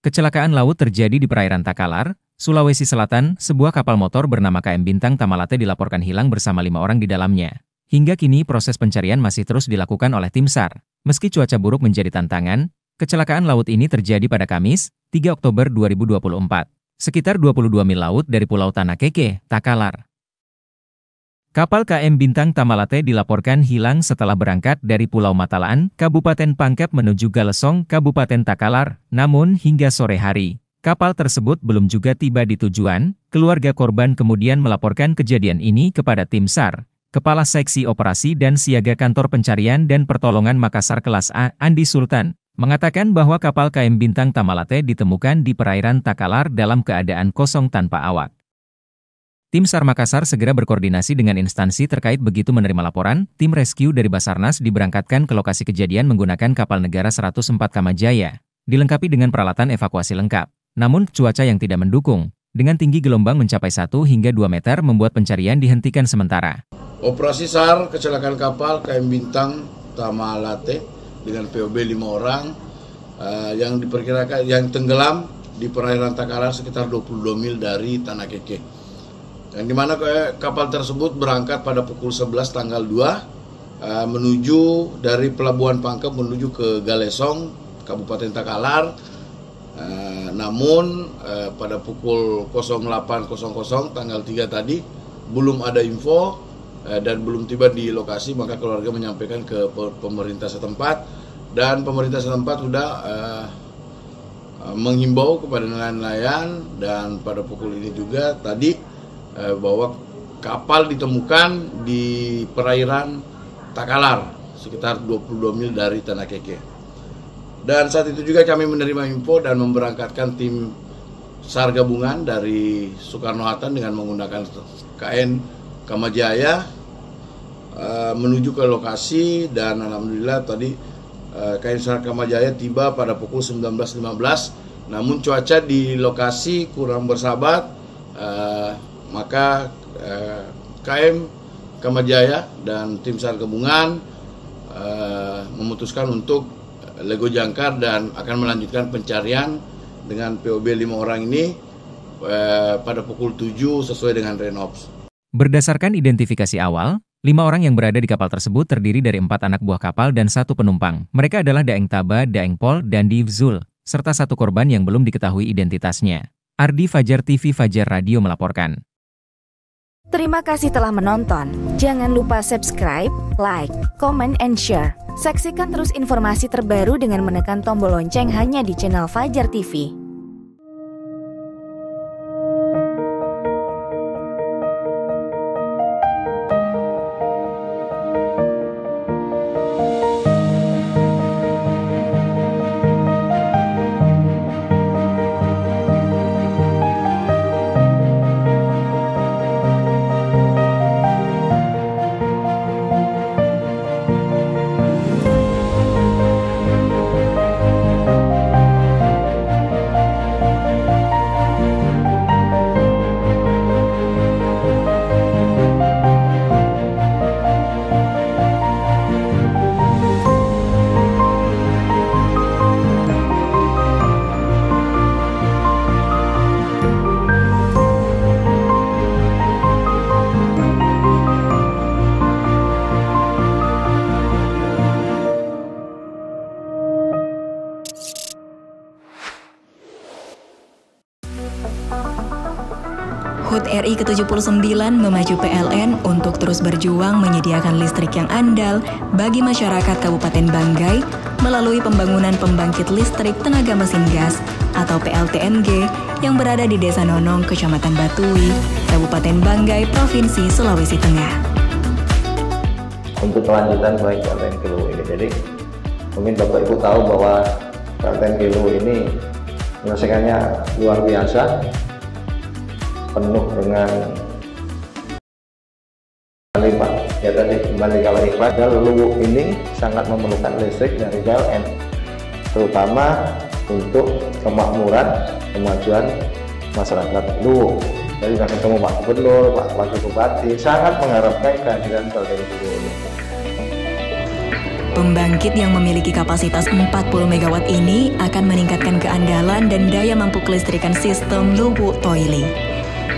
Kecelakaan laut terjadi di perairan Takalar, Sulawesi Selatan. Sebuah kapal motor bernama KM Bintang Tamalate dilaporkan hilang bersama 5 orang di dalamnya. Hingga kini proses pencarian masih terus dilakukan oleh tim SAR. Meski cuaca buruk menjadi tantangan, kecelakaan laut ini terjadi pada Kamis, 3 Oktober 2024, sekitar 22 mil laut dari Pulau Tanakeke, Takalar. Kapal KM Bintang Tamalate dilaporkan hilang setelah berangkat dari Pulau Matalaan, Kabupaten Pangkep menuju Galesong, Kabupaten Takalar. Namun hingga sore hari, kapal tersebut belum juga tiba di tujuan. Keluarga korban kemudian melaporkan kejadian ini kepada tim SAR. Kepala Seksi Operasi dan Siaga Kantor Pencarian dan Pertolongan Makassar Kelas A, Andi Sultan, mengatakan bahwa kapal KM Bintang Tamalate ditemukan di perairan Takalar dalam keadaan kosong tanpa awak. Tim SAR Makassar segera berkoordinasi dengan instansi terkait. Begitu menerima laporan, tim rescue dari Basarnas diberangkatkan ke lokasi kejadian menggunakan kapal negara 104 Kamajaya, dilengkapi dengan peralatan evakuasi lengkap. Namun, cuaca yang tidak mendukung, dengan tinggi gelombang mencapai 1 hingga 2 meter membuat pencarian dihentikan sementara. Operasi SAR kecelakaan kapal KM Bintang Tamalate dengan POB 5 orang yang diperkirakan yang tenggelam di perairan Takalar sekitar 22 mil dari Tanakeke. Yang dimana kapal tersebut berangkat pada pukul 11 tanggal 2 menuju dari Pelabuhan Pangkep menuju ke Galesong, Kabupaten Takalar. Namun pada pukul 08.00 tanggal 3 tadi belum ada info dan belum tiba di lokasi, maka keluarga menyampaikan ke pemerintah setempat dan pemerintah setempat sudah menghimbau kepada nelayan dan pada pukul ini juga tadi bahwa kapal ditemukan di perairan Takalar sekitar 22 mil dari Tanakeke. Dan saat itu juga kami menerima info dan memberangkatkan tim SAR gabungan dari Soekarno-Hatta dengan menggunakan KN Kamajaya menuju ke lokasi, dan alhamdulillah tadi KN SAR Kamajaya tiba pada pukul 19.15. Namun cuaca di lokasi kurang bersahabat, maka KM Kamajaya dan tim SAR gabungan memutuskan untuk lego jangkar dan akan melanjutkan pencarian dengan POB 5 orang ini pada pukul 7 sesuai dengan Renops. Berdasarkan identifikasi awal, 5 orang yang berada di kapal tersebut terdiri dari 4 anak buah kapal dan 1 penumpang. Mereka adalah Daeng Taba, Daeng Pol, dan Div Zul, serta 1 korban yang belum diketahui identitasnya. Ardi Fajar TV Fajar Radio melaporkan. Terima kasih telah menonton. Jangan lupa subscribe, like, comment, and share. Saksikan terus informasi terbaru dengan menekan tombol lonceng hanya di channel Fajar TV. HUT RI ke-79 memacu PLN untuk terus berjuang menyediakan listrik yang andal bagi masyarakat Kabupaten Banggai melalui pembangunan pembangkit listrik tenaga mesin gas atau PLTMG yang berada di Desa Nonong, Kecamatan Batui, Kabupaten Banggai, Provinsi Sulawesi Tengah. Untuk kelanjutan proyek PLTN Kilo ini, jadi mungkin Bapak Ibu tahu bahwa PLTN Kilo ini menyelesaikannya luar biasa, penuh dengan lipat. Ya tadi kembali kalau ikhlas, Luwu ini sangat memerlukan listrik dari PLN, terutama untuk kemakmuran kemajuan masyarakat Luwu. Jadi kami ketemu Pak Gubernur, Pak Wakil Bupati sangat mengharapkan kehadiran PLTN Kilo ini. pembangkit yang memiliki kapasitas 40 MW ini akan meningkatkan keandalan dan daya mampu kelistrikan sistem Luwu Toili.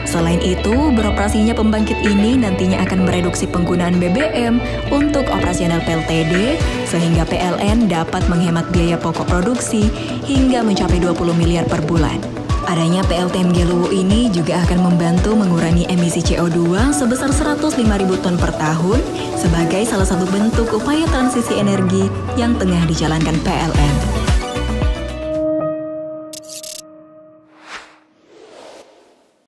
Selain itu, beroperasinya pembangkit ini nantinya akan mereduksi penggunaan BBM untuk operasional PLTD, sehingga PLN dapat menghemat biaya pokok produksi hingga mencapai 20 miliar per bulan. Adanya PLTMG Luwu ini juga akan membantu mengurangi emisi CO2 sebesar 105.000 ton per tahun sebagai salah satu bentuk upaya transisi energi yang tengah dijalankan PLN.